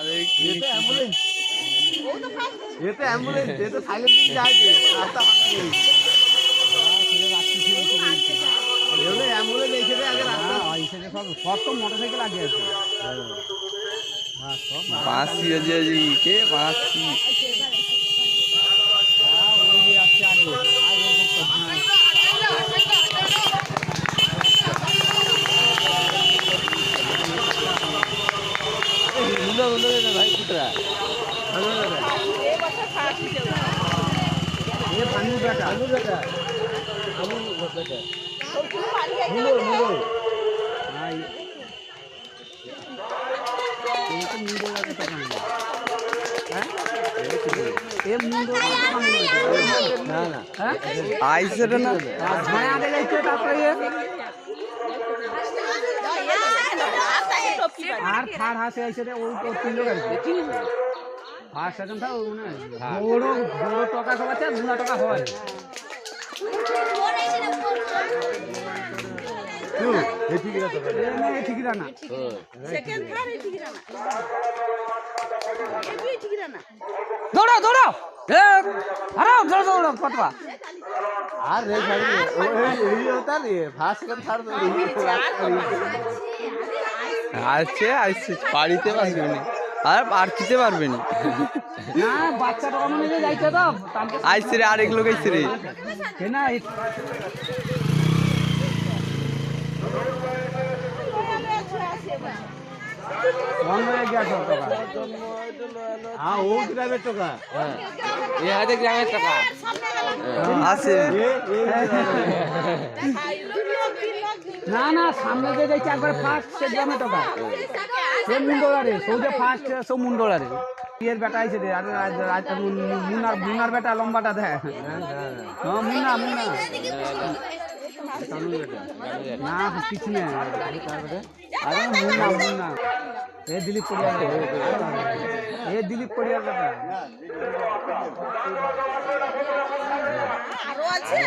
ये तो एम्बुलेंस ये तो एम्बुलेंस ये तो साइलेंट जाके रास्ता फाঁকা নেই এগুলো অ্যাম্বুলেন্স এসে আগে রাস্তা এসে সব সব তো মোটরসাইকেল আগে আছে হ্যাঁ সব পাঁচি আজি কে পাঁচি ওই আসছে আগে भाई कुतरा ये पानी बेटा आलू बेटा आलू बेटा मुंडो मुंडो हां ये तो मुंडो का पता नहीं हैं ये मुंडो ना ना हैं आइसे ना मैं आगे जाइए तापर ये আর থার্ড হাসে আইছে রে ওই তো তিন লোক আছে ফার্স্ট সেকেন্ড থার্ড ওই না বড় বড় টাকা সব আছে দুনা টাকা হয় তো এই ঠিক আছে এই ঠিক না সেকেন্ড থার্ড এই ঠিক না এই ঠিক না দৌড়াও দৌড়াও এ আরে দৌড় দৌড় কতবা আর রে ছাড়ি এই होता রে ফার্স্ট সেকেন্ড থার্ড আসছে আসছে পারিতে পারবে না আর পারতে পারবে না না বাচ্চাটা কম নিয়ে যাইতে দাও আইছে রে আরেক লোক আইছে রে না कौन हो गया सब टका हाँ वो ग्रामेर टका ये हाथे গ্রামের টাকা আছে না না সামনে যে যাইছে একবার ফার্স্ট সে গ্রামের টাকা সে মুন্ডোলারে সৌজে ফার্স্ট সব মুন্ডোলারে এর বেটা আইছে রে আর মুনার মুনার বেটা লম্বাটা দে হ্যাঁ মুন্না মুন্না না কিছু না আরে মুন্না মুন্না ए दिलीप पड़िया ए दिलीप पड़िया बेटा আরো আছে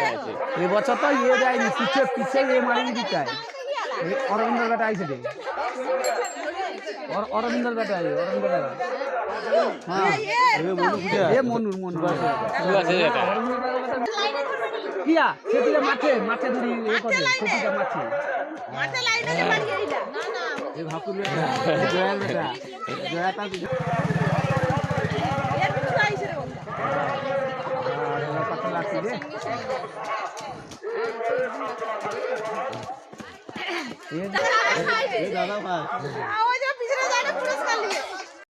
ये बच्चा तो ये जाएगी पीछे पीछे ये मारेगी दिखता है ये अरविंदर बेटा आई से और अरविंदर बेटा है अरविंदर बेटा हाँ ये मोनू मोनू किया সেদিকে মাঠে মাঠে ধরি এ করে সেদিকে মাঠে মাঠে লাইনে বাড়ি এইটা না না ये भाकुर बेटा जया बेटा जया ता এর পিছু আইছে রে বন্ধু पता लागती रे ये दादा भाई ওই যে পিছনে যাবে পুরস্কার নিয়ে